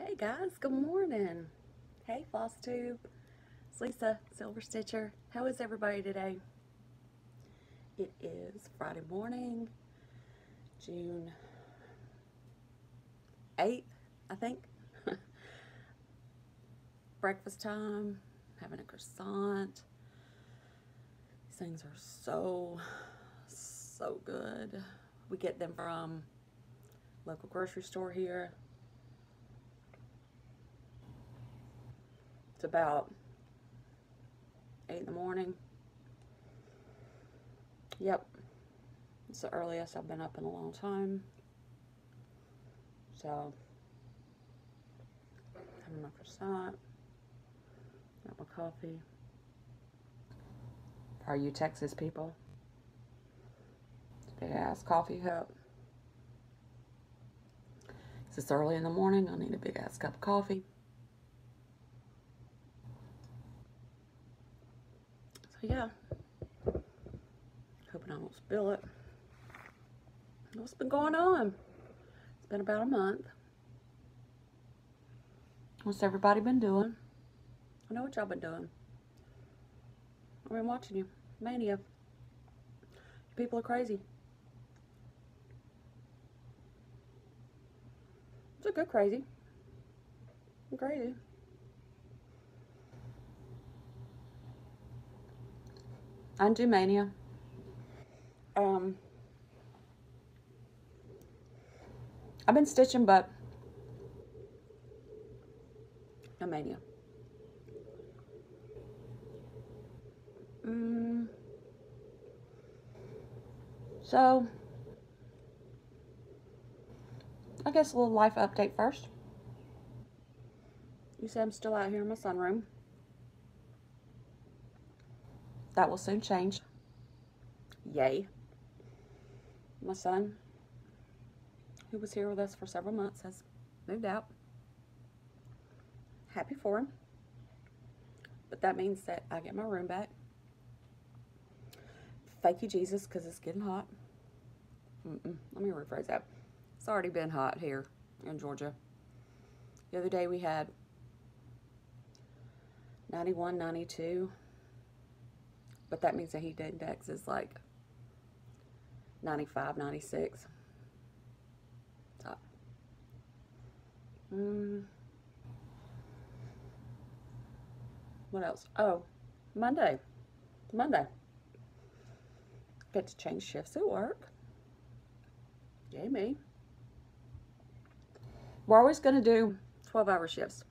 Hey guys, good morning. Hey FlossTube, it's Lisa, Silver Stitcher. How is everybody today? It is Friday morning, June 8th, I think. Breakfast time, having a croissant. These things are so good. We get them from local grocery store here. It's about 8 in the morning. Yep, it's the earliest I've been up in a long time. So, having my croissant, got my coffee. Are you Texas people? It's a big ass coffee cup. It's early in the morning. I need a big ass cup of coffee. So yeah, hoping I don't spill it. What's been going on? It's been about a month. What's everybody been doing? I know what y'all been doing. I've been watching you. Mania. You people are crazy. It's a good crazy. I'm crazy. I do mania. I've been stitching, but no mania. So, I guess a little life update first. You see I'm still out here in my sunroom. That will soon change. Yay. My son, who was here with us for several months, has moved out. Happy for him. But that means that I get my room back. Thank you, Jesus, because it's getting hot. Let me rephrase that. It's already been hot here in Georgia. The other day we had 91, 92. But that means the heat index is like 95, 96. It's hot. What else? Oh, Monday. Get to change shifts at work. Yay me. We're always going to do 12-hour shifts.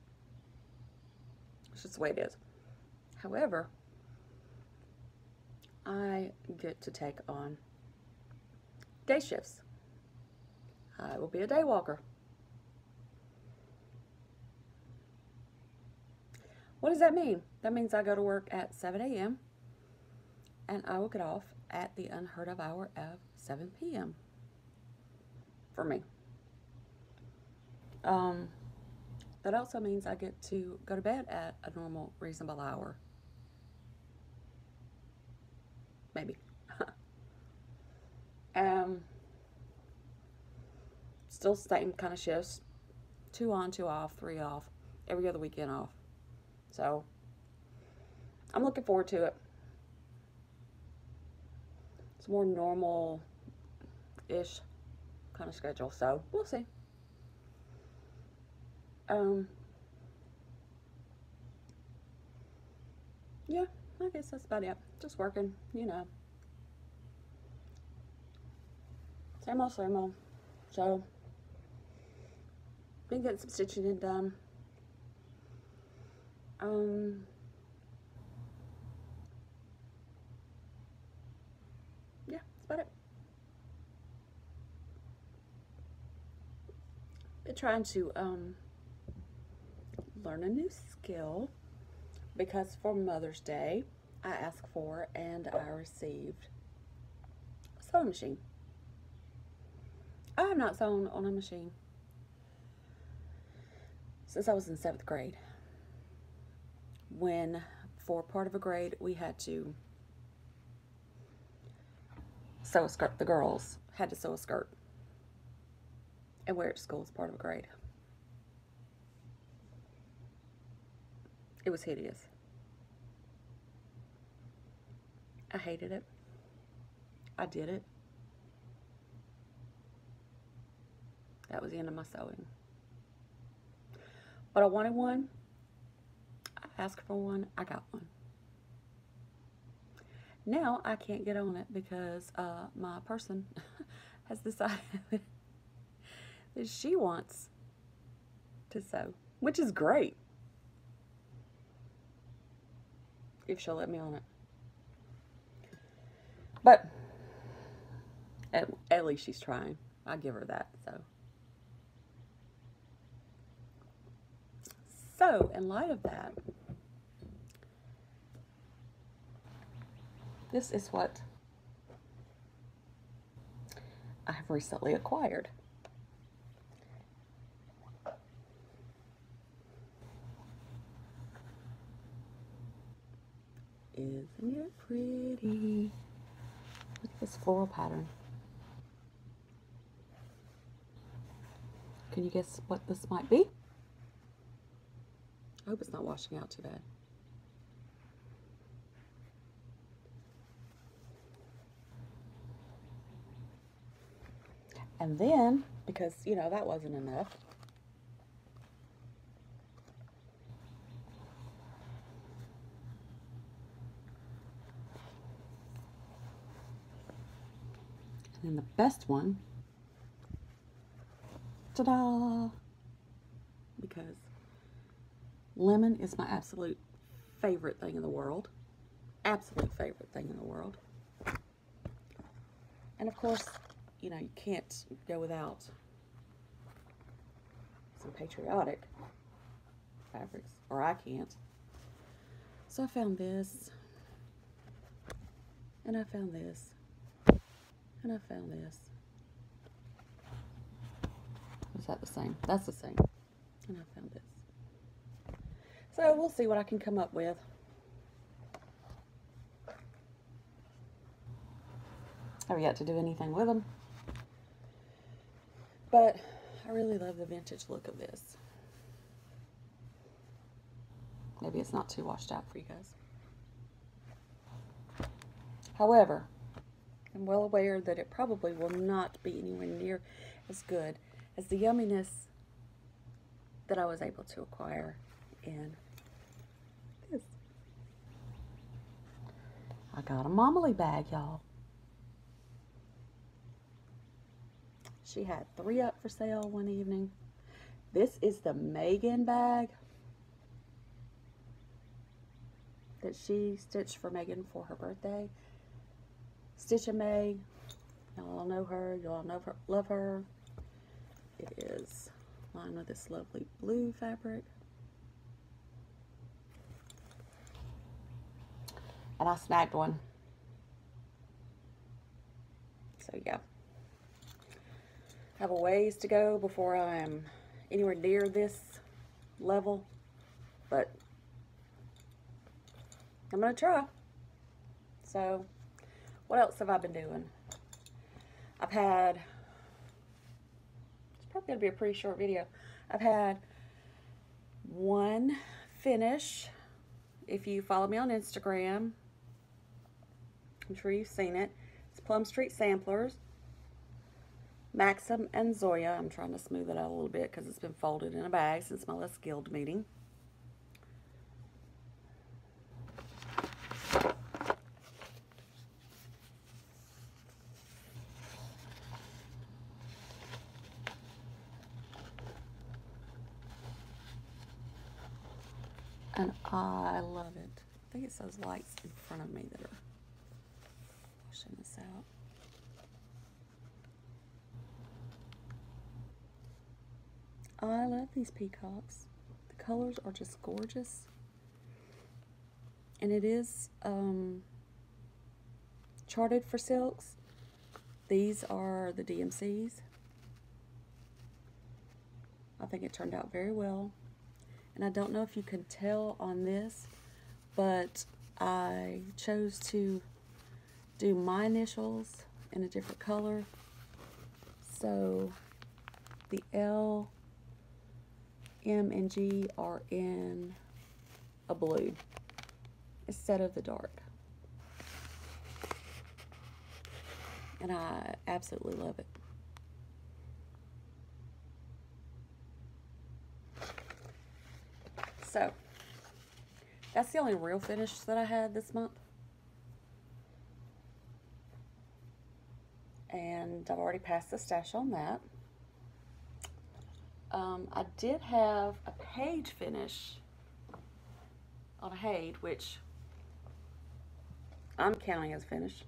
It's just the way it is. However, I get to take on day shifts. I will be a day walker. What does that mean? That means I go to work at 7 a.m. and I will get off at the unheard of hour of 7 p.m. for me. That also means I get to go to bed at a normal, reasonable hour. Maybe. Still same kind of shifts. 2 on, 2 off, 3 off, every other weekend off. So, I'm looking forward to it. It's more normal-ish kind of schedule, so we'll see. Yeah, I guess that's about it. Just working, you know. Same old, same old. So, been getting some stitching in done. Yeah, that's about it. Been trying to learn a new skill because for Mother's Day I asked for and I received a sewing machine. I have not sewn on a machine since I was in 7th grade, when for part of a grade we had to sew a skirt. The girls had to sew a skirt and wear it to school as part of a grade. It was hideous. I hated it. I did it. That was the end of my sewing. But I wanted one. I asked for one. I got one. Now I can't get on it because my person has decided that she wants to sew, which is great. If she'll let me on it. But at least she's trying. I give her that. So in light of that, this is what I have recently acquired. Isn't it pretty? Look at this floral pattern. Can you guess what this might be? I hope it's not washing out too bad. And then, because, you know, that wasn't enough, and then the best one, ta-da, because lemon is my absolute favorite thing in the world. Absolute favorite thing in the world. And of course, you know, you can't go without some patriotic fabrics, or I can't. So I found this, and I found this, and I found this. Is that the same? That's the same. And I found this. So we'll see what I can come up with. I haven't yet to do anything with them. But I really love the vintage look of this. Maybe it's not too washed out for you guys. However, I'm well aware that it probably will not be anywhere near as good as the yumminess that I was able to acquire in this. I got a Momily bag, y'all. She had 3 up for sale one evening. This is the Megan bag that she stitched for Megan for her birthday. Stitch and May. Y'all know her. Y'all know her, love her. It is lined with this lovely blue fabric. And I snagged one. So yeah. I have a ways to go before I'm anywhere near this level, but I'm gonna try. So what else have I been doing? I've had, it's probably gonna be a pretty short video. I've had one finish. If you follow me on Instagram, I'm sure you've seen it. It's Plum Street Samplers. Maxim and Zoya. I'm trying to smooth it out a little bit because it's been folded in a bag since my last guild meeting. And I love it. I think it's those lights in front of me that are washing this out. I love these peacocks. The colors are just gorgeous. And it is charted for silks. These are the DMCs. I think it turned out very well. And I don't know if you can tell on this, but I chose to do my initials in a different color. So the L, M, and G are in a blue instead of the dark. And I absolutely love it. So, that's the only real finish that I had this month. And I've already passed the stash on that. I did have a page finish on a Hade, which I'm counting as finished.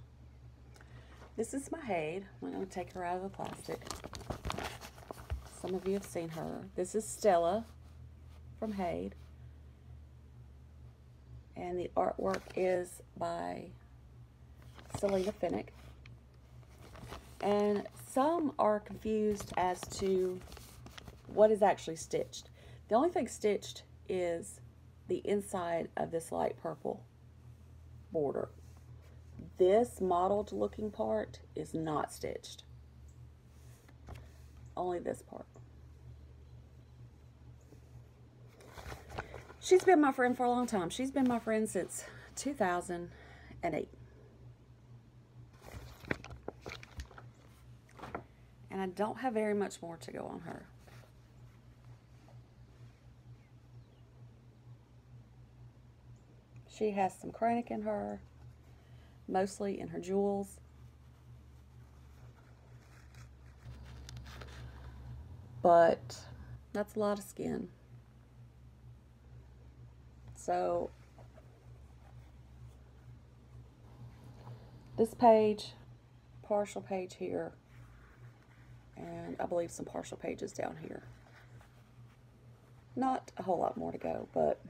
This is my Hade. I'm going to take her out of the plastic. Some of you have seen her. This is Stella from Hade. And the artwork is by Selena Finnick. And some are confused as to what is actually stitched. The only thing stitched is the inside of this light purple border. This mottled looking part is not stitched. Only this part. She's been my friend for a long time. She's been my friend since 2008. And I don't have very much more to go on her. She has some chronic in her, mostly in her jewels. But that's a lot of skin. So this page, partial page here, and I believe some partial pages down here. Not a whole lot more to go, but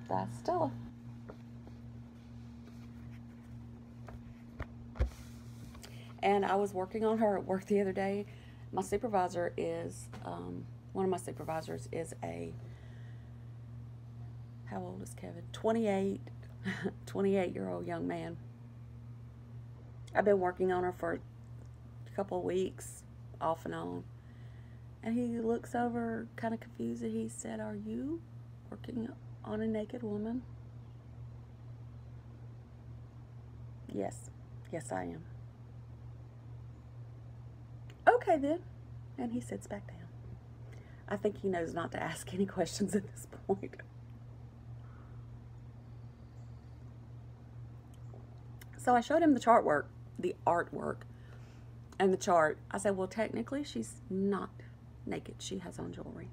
that's Stella. And I was working on her at work the other day. My supervisor is, one of my supervisors is a, how old is Kevin? 28-year-old young man. I've been working on her for a couple of weeks, off and on. And he looks over kind of confused and he said, "Are you working on a naked woman?" Yes. Yes, I am. Okay then. And he sits back down. I think he knows not to ask any questions at this point. So I showed him the chart work, the artwork, and the chart. I said, well, technically she's not naked. She has on jewelry.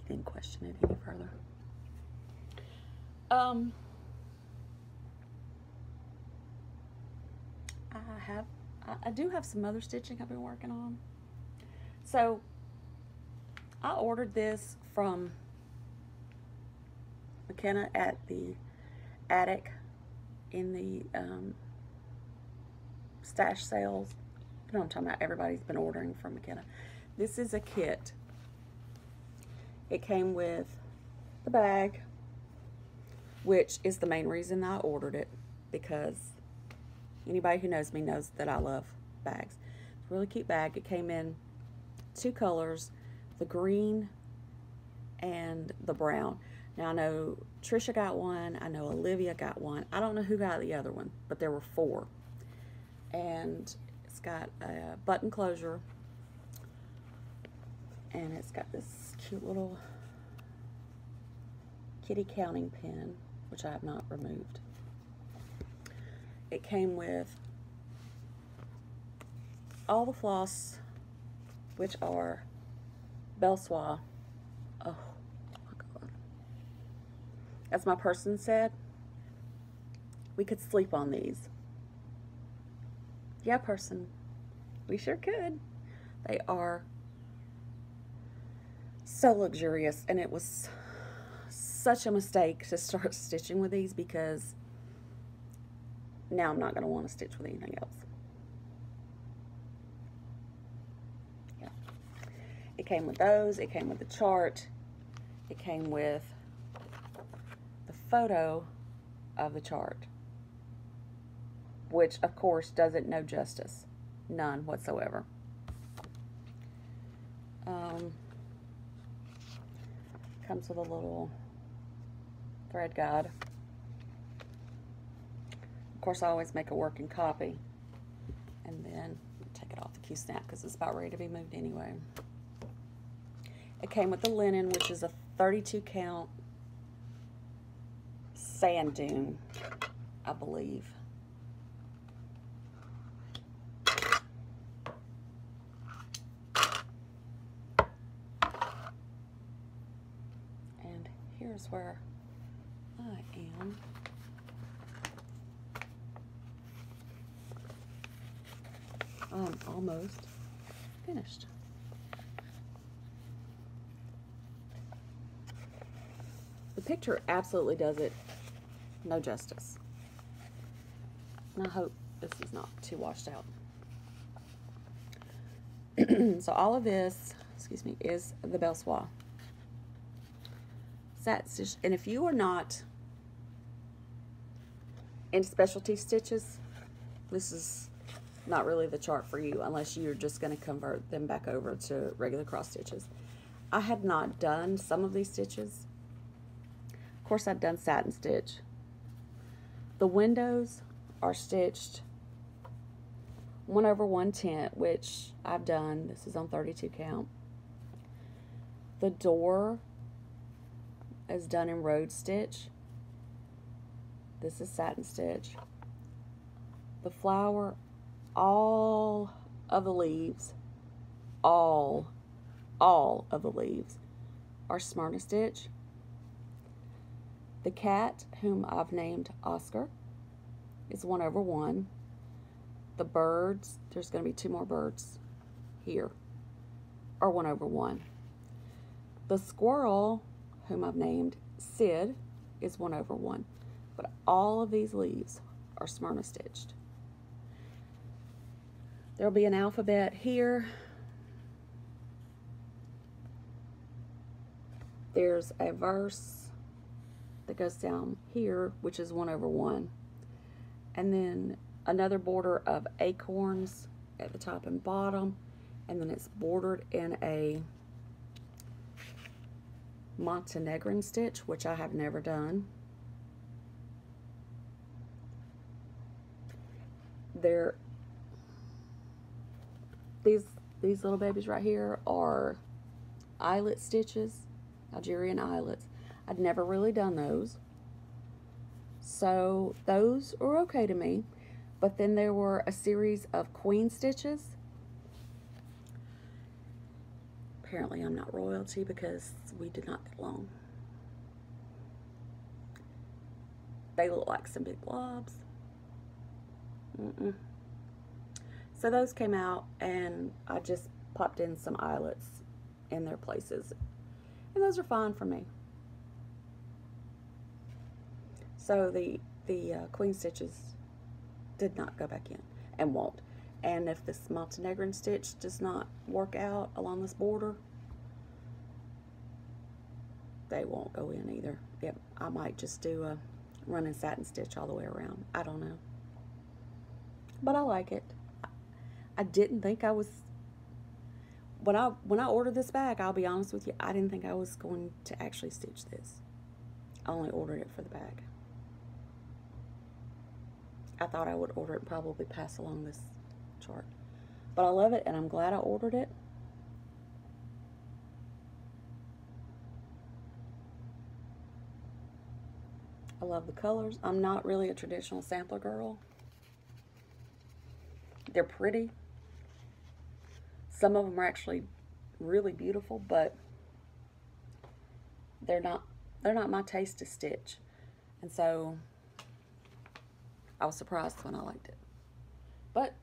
He didn't question it any further. I do have some other stitching I've been working on. So I ordered this from McKenna at the attic in the stash sales. You know what I'm talking about? Everybody's been ordering from McKenna. This is a kit. It came with the bag, which is the main reason I ordered it, because anybody who knows me knows that I love bags. It's a really cute bag. It came in two colors, the green and the brown. Now I know Trisha got one, I know Olivia got one. I don't know who got the other one, but there were 4. And it's got a button closure, and it's got this cute little kitty counting pin, which I have not removed. It came with all the floss, which are Belsois. Oh my God. As my person said, we could sleep on these. Yeah, person, we sure could. They are so luxurious, and it was such a mistake to start stitching with these, because now I'm not going to want to stitch with anything else. Yeah. It came with those. It came with the chart. It came with the photo of the chart. which of course does it no justice. None whatsoever. Comes with a little thread guide. Of course, I always make a working copy. And then take it off the Q-snap because it's about ready to be moved anyway. It came with the linen, which is a 32 count sand dune, I believe. And here's where I am. I'm almost finished. The picture absolutely does it no justice. And I hope this is not too washed out. So all of this, excuse me, is the belle soie. Satin stitch. And if you are not into specialty stitches, this is not really the chart for you unless you're just going to convert them back over to regular cross stitches. I had not done some of these stitches. Of course, I've done satin stitch. The windows are stitched 1/110, which I've done. This is on 32 count. The door is done in road stitch. This is satin stitch. The flower, all of the leaves, all of the leaves are Smyrna stitch. The cat, whom I've named Oscar, is 1/1. The birds, there's going to be 2 more birds here, are 1/1. The squirrel, whom I've named Sid, is 1/1. But all of these leaves are Smyrna stitched. There'll be an alphabet here. There's a verse that goes down here, which is 1/1. And then another border of acorns at the top and bottom. And then it's bordered in a Montenegrin stitch, which I have never done. These little babies right here are eyelet stitches, Algerian eyelets. I'd never really done those, so those are okay to me. But then there were a series of queen stitches. Apparently I'm not royalty because we did not get along. They look like some big blobs. So those came out, and I just popped in some eyelets in their places, and those are fine for me. So the queen stitches did not go back in and won't. And if this Montenegrin stitch does not work out along this border, they won't go in either. Yep, I might just do a running satin stitch all the way around. I don't know. But I like it. I didn't think I was, when I ordered this bag, I'll be honest with you, I didn't think I was going to actually stitch this. I only ordered it for the bag. I thought I would order it and probably pass along this chart. But I love it, and I'm glad I ordered it. I love the colors. I'm not really a traditional sampler girl. They're pretty. Some of them are actually really beautiful, but they're not my taste to stitch. And so I was surprised when I liked it. But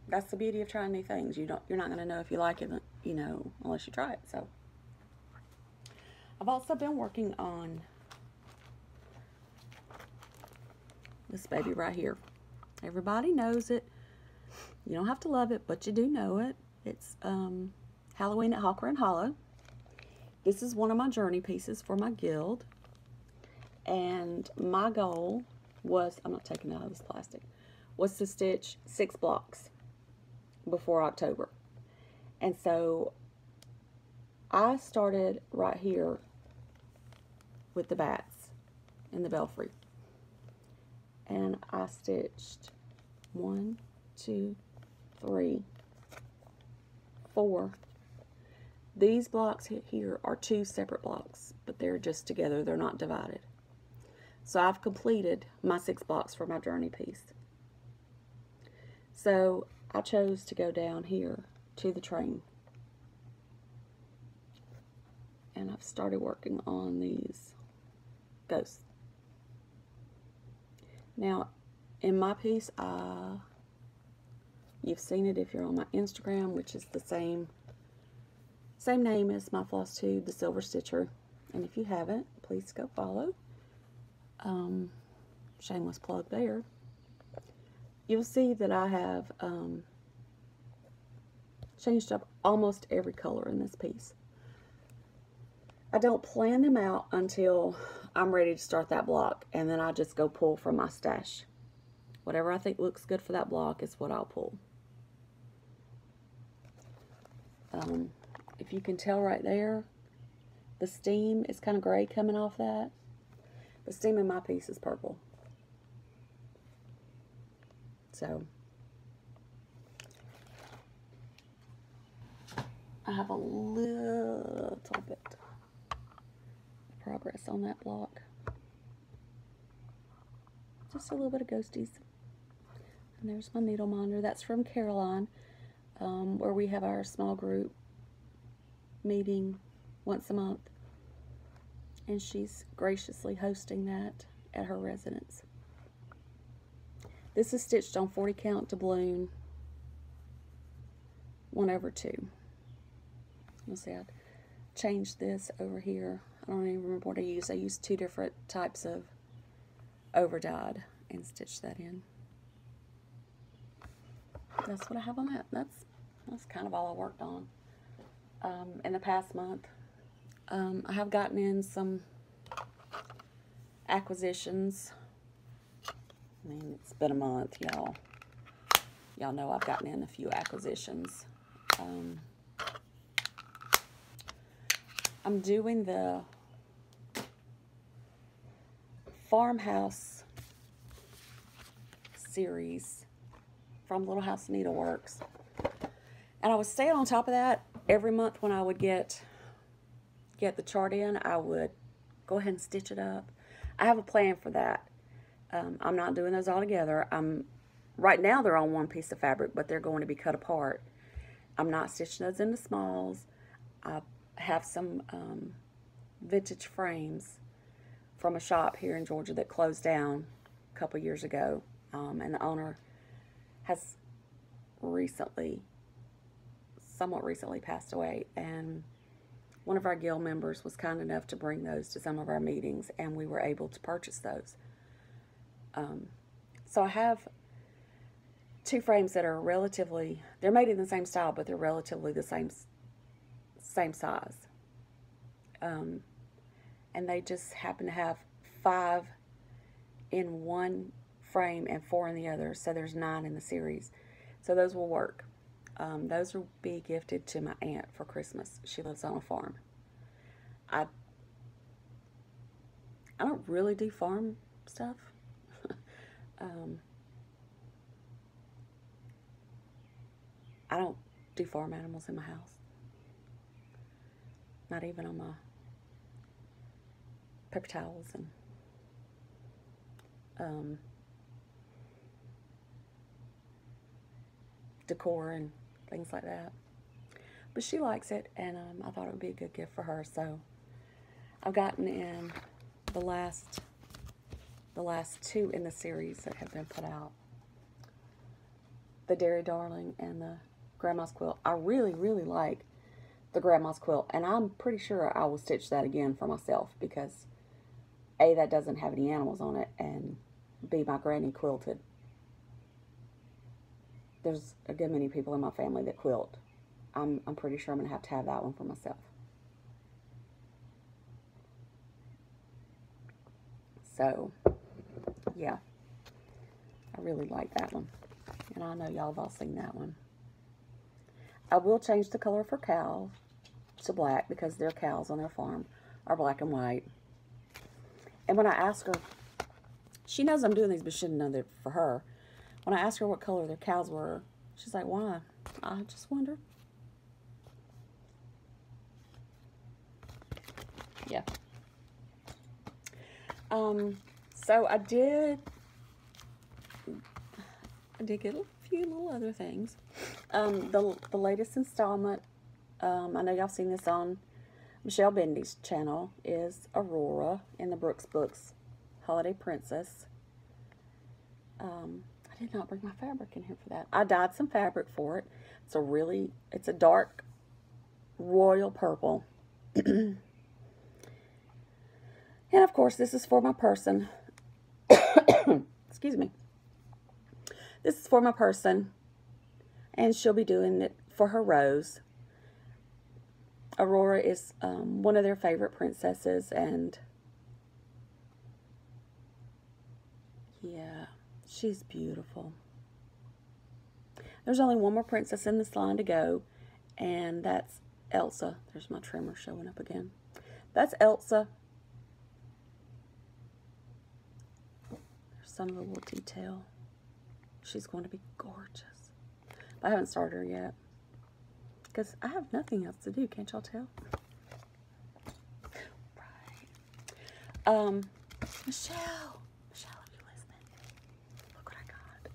that's the beauty of trying new things. You're not going to know if you like it, you know, unless you try it. So I've also been working on this baby right here. Everybody knows it. You don't have to love it, but you do know it. It's Halloween at Hawker and Hollow. This is one of my journey pieces for my guild. And my goal was, I'm not taking it out of this plastic. was to stitch 6 blocks before October. And so I started right here with the bats and the belfry. And I stitched 1, 2, 3, 4. These blocks here are 2 separate blocks, but they're just together. They're not divided. So I've completed my 6 blocks for my journey piece. So I chose to go down here to the train. And I've started working on these ghosts. Now, in my piece, you've seen it if you're on my Instagram, which is the same name as my FlossTube, the Silver Stitcher. And if you haven't, please go follow. Shameless plug there. You'll see that I have changed up almost every color in this piece. I don't plan them out until I'm ready to start that block, and then I just go pull from my stash. Whatever I think looks good for that block is what I'll pull. If you can tell right there, the steam is kind of gray coming off that. The steam in my piece is purple. So I have a little bit of progress on that block. Just a little bit of ghosties. And there's my needle minder. That's from Caroline, where we have our small group meeting once a month. And she's graciously hosting that at her residence. This is stitched on 40 count doubloon 1/2. You'll see I changed this over here. I don't even remember what I used. I used 2 different types of overdyed and stitched that in. That's what I have on that. That's kind of all I worked on in the past month. I have gotten in some acquisitions. I mean, it's been a month, y'all. Y'all know I've gotten in a few acquisitions. I'm doing the Farmhouse series from Little House Needleworks. And I was staying on top of that. Every month when I would get the chart in, I would go ahead and stitch it up. I have a plan for that. I'm not doing those all together. Right now they're on one piece of fabric, but they're going to be cut apart. I'm not stitching those into smalls. I have some vintage frames from a shop here in Georgia that closed down a couple years ago. And the owner has somewhat recently passed away. And one of our guild members was kind enough to bring those to some of our meetings, and we were able to purchase those. So I have 2 frames that are they're made in the same style, but they're relatively the same size. And they just happen to have 5 in one frame and 4 in the other, so there's 9 in the series. So those will work. Those will be gifted to my aunt for Christmas. She lives on a farm. I don't really do farm stuff. I don't do farm animals in my house. Not even on my paper towels and decor and things like that. But she likes it, and I thought it would be a good gift for her. So I've gotten in the last 2 in the series that have been put out. The Dairy Darling and the Grandma's Quilt. I really, really like the Grandma's Quilt, and I'm pretty sure I will stitch that again for myself because A, that doesn't have any animals on it, and B, my granny quilted. There's a good many people in my family that quilt. I'm pretty sure I'm going to have that one for myself. So, yeah. I really like that one. And I know y'all have all seen that one. I will change the color for cows to black because their cows on their farm are black and white. And when I ask her, she knows I'm doing these, but she didn't know that for her. When I asked her what color their cows were, she's like, why? I just wondered. Yeah. So I did get a few little other things. The latest installment, I know y'all seen this on Michelle Bendy's channel, is Aurora in the Brooks Books Holiday Princess. I did not bring my fabric in here for that. I dyed some fabric for it. It's a dark royal purple. And of course, this is for my person. Excuse me. This is for my person, and she'll be doing it for her Rose. Aurora is one of their favorite princesses, and yeah, she's beautiful. There's only one more princess in this line to go, and that's Elsa. There's my trimmer showing up again. That's Elsa. There's some little detail. She's going to be gorgeous. But I haven't started her yet, because I have nothing else to do. Can't y'all tell? Right. Michelle, are you listening? Look what I got.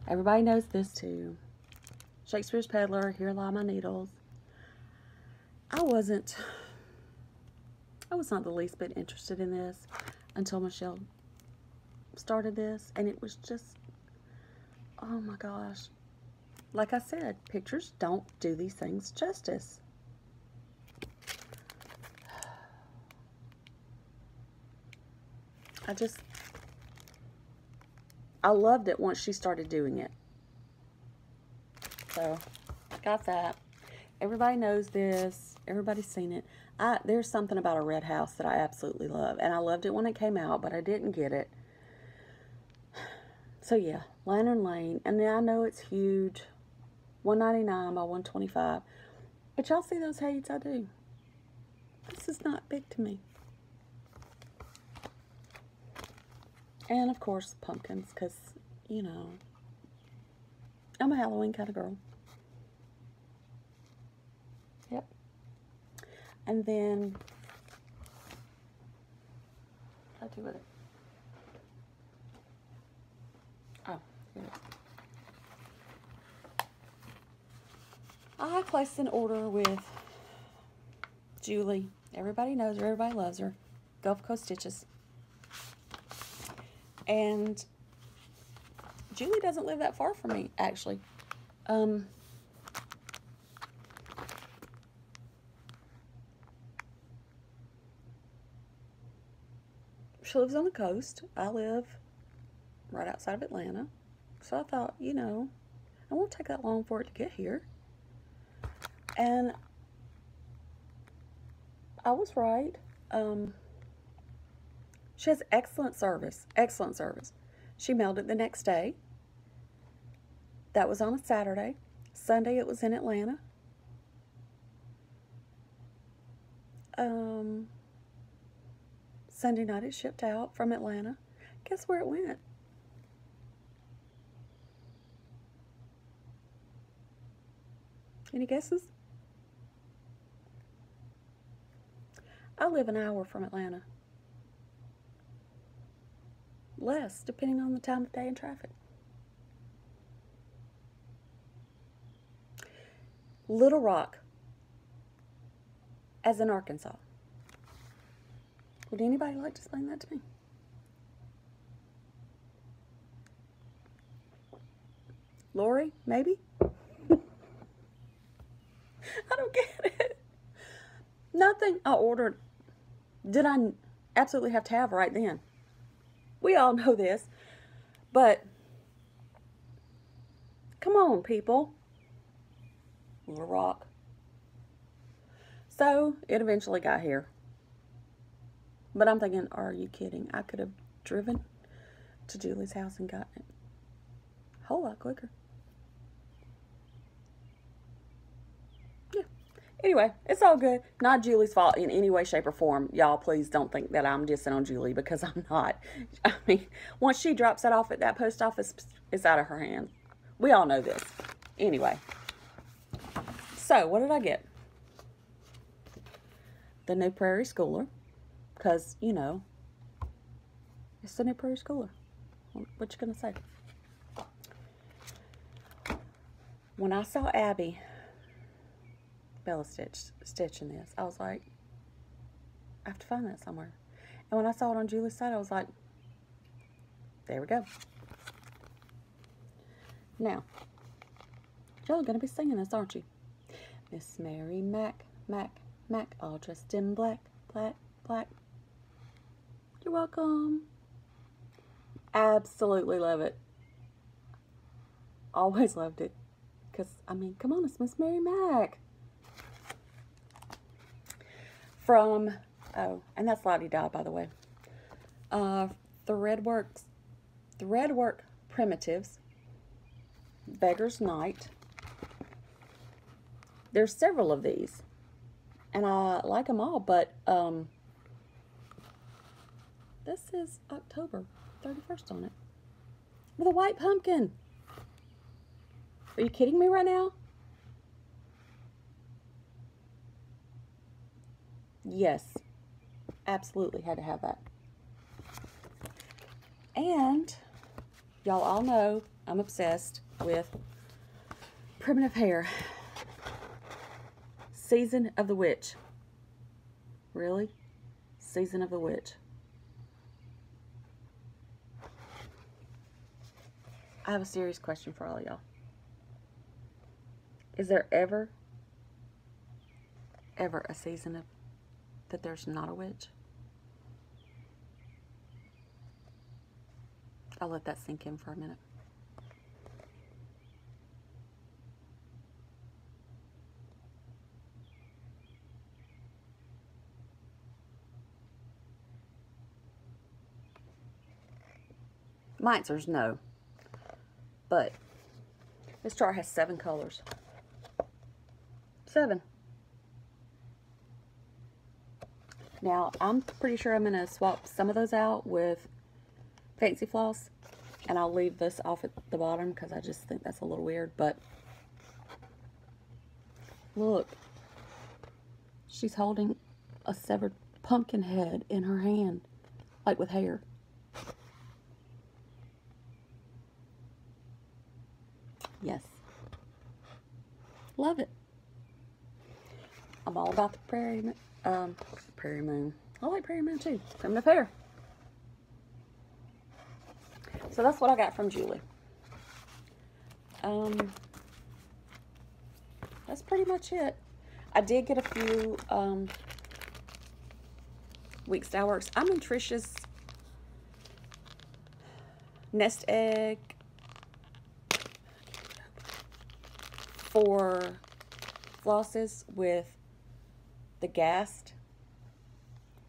Everybody knows this too. Shakespeare's Peddler, Here Lie My Needles. I was not the least bit interested in this until Michelle started this, and it was just, oh my gosh. Like I said, pictures don't do these things justice. I loved it once she started doing it. So, got that. Everybody knows this. Everybody's seen it. There's something about a red house that I absolutely love. And I loved it when it came out, but I didn't get it. So, yeah, Lantern Lane. And I know it's huge. $1.99 by $1.25. But y'all see those shades I do? This is not big to me. And, of course, pumpkins, because, you know, I'm a Halloween kind of girl. Yep. And then, what do I do with it? Oh, here it is. I placed an order with Julie. Everybody knows her. Everybody loves her. Gulf Coast Stitches. And Julie doesn't live that far from me, actually. She lives on the coast. I live right outside of Atlanta. So I thought, you know, it won't take that long for it to get here. And I was right. She has excellent service. Excellent service. She mailed it the next day. That was on a Saturday. Sunday it was in Atlanta. Sunday night it shipped out from Atlanta. Guess where it went? Any guesses? I live an hour from Atlanta. Less, depending on the time of day and traffic. Little Rock, as in Arkansas. Would anybody like to explain that to me? Lori, maybe? I don't get it. Nothing I ordered did I absolutely have to have right then. We all know this, but come on, people. Little Rock. So it eventually got here. But I'm thinking, are you kidding? I could have driven to Julie's house and gotten it a whole lot quicker. Yeah. Anyway, it's all good. Not Julie's fault in any way, shape, or form. Y'all, please don't think that I'm dissing on Julie, because I'm not. I mean, once she drops that off at that post office, it's out of her hands. We all know this. Anyway. So, what did I get? The new Prairie Schooler. Because, you know, it's the new Prairie Schooler. What you gonna say? When I saw Abby Bella stitching this, I was like, I have to find that somewhere. And when I saw it on Julie's side, I was like, there we go. Now, y'all are gonna be singing this, aren't you? Miss Mary Mac, Mac, Mac, all dressed in black, black, black. You're welcome. Absolutely love it. Always loved it. Because, I mean, come on, it's Miss Mary Mac. From, oh, and that's Lottie Dye, by the way. Threadwork Primitives. Beggar's Night. There's several of these. And I like them all, but, this is October 31st on it. With a white pumpkin. Are you kidding me right now? Yes. Absolutely had to have that. And y'all all know I'm obsessed with primitive hair. Season of the Witch. Really? Season of the Witch. I have a serious question for all y'all. Is there ever a season of that there's not a witch? I'll let that sink in for a minute. My answer is no. But this chart has 7 colors. 7. Now, I'm pretty sure I'm going to swap some of those out with Fancy Floss. And I'll leave this off at the bottom because I just think that's a little weird. But look. She's holding a severed pumpkin head in her hand. Like with hair. Yes. Love it. I'm all about the Prairie Moon. I like Prairie Moon too. Primitive hair. So that's what I got from Julie. That's pretty much it. I did get a few Week Style Works. I'm in Trisha's nest egg for flosses with the Gast,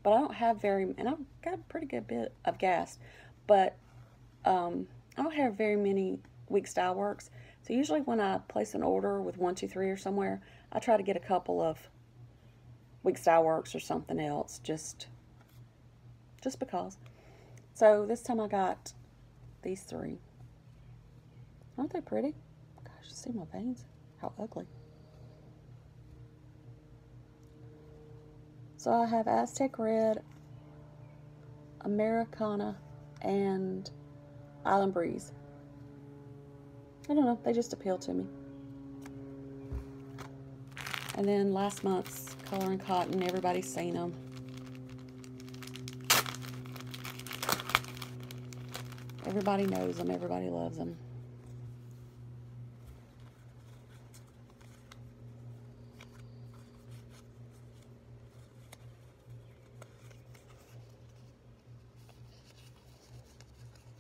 but I don't have and I've got a pretty good bit of Gast, but I don't have very many Week Style Works. So usually when I place an order with 123 or somewhere, I try to get a couple of Week Style Works or something else, just because. So this time I got these 3. Aren't they pretty? Gosh, see my veins? How ugly. So I have Aztec Red, Americana, and Island Breeze. I don't know, they just appeal to me. And then last month's Color and Cotton, everybody's seen them. Everybody knows them, everybody loves them.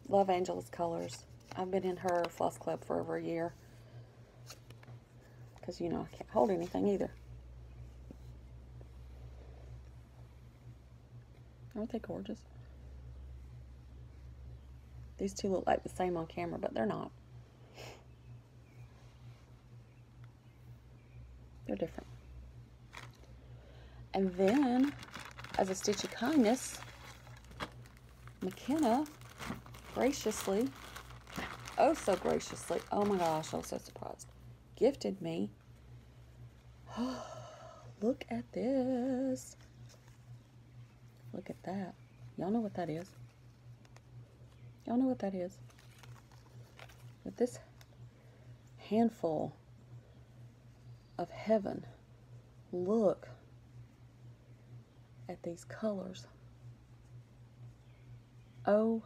Love Angela's colors. I've been in her floss club for over a year. Because, you know, I can't hold anything either. Aren't they gorgeous? These two look like the same on camera, but they're not. They're different. And then, as a stitch of kindness, McKenna graciously, oh so graciously, oh my gosh, I was so surprised, gifted me, look at this. Look at that. Y'all know what that is. Y'all know what that is. With this handful of heaven, look at these colors. OMG.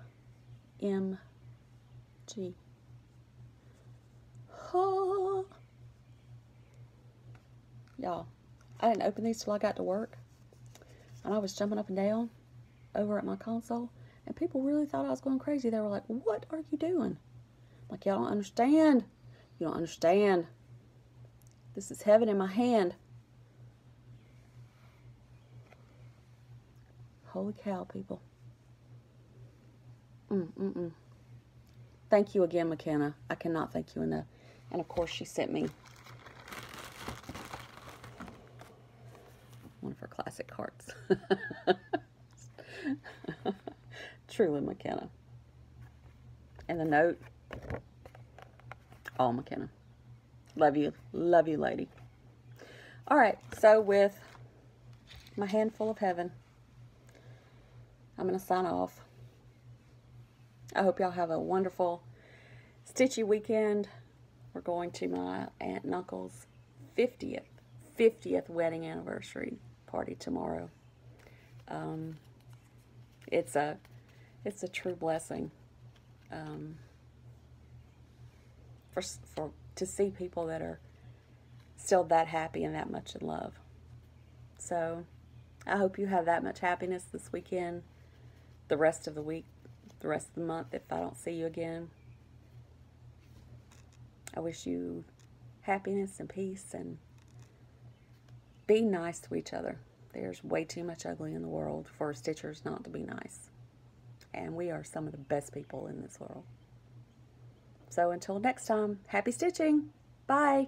Oh. Y'all, I didn't open these till I got to work. And I was jumping up and down over at my console. And people really thought I was going crazy. They were like, what are you doing? Like, y'all don't understand. You don't understand. This is heaven in my hand. Holy cow, people. Thank you again, McKenna. I cannot thank you enough. And of course, she sent me one of her classic cards. Truly, McKenna. And the note, all McKenna. Love you, lady. All right, so with my handful of heaven, I'm going to sign off. I hope y'all have a wonderful, stitchy weekend. We're going to my aunt and uncle's 50th wedding anniversary party tomorrow. It's a true blessing to see people that are still that happy and that much in love. So I hope you have that much happiness this weekend, the rest of the week, the rest of the month if I don't see you again. I wish you happiness and peace, and be nice to each other. There's way too much ugly in the world for stitchers not to be nice. And we are some of the best people in this world. So until next time, happy stitching. Bye.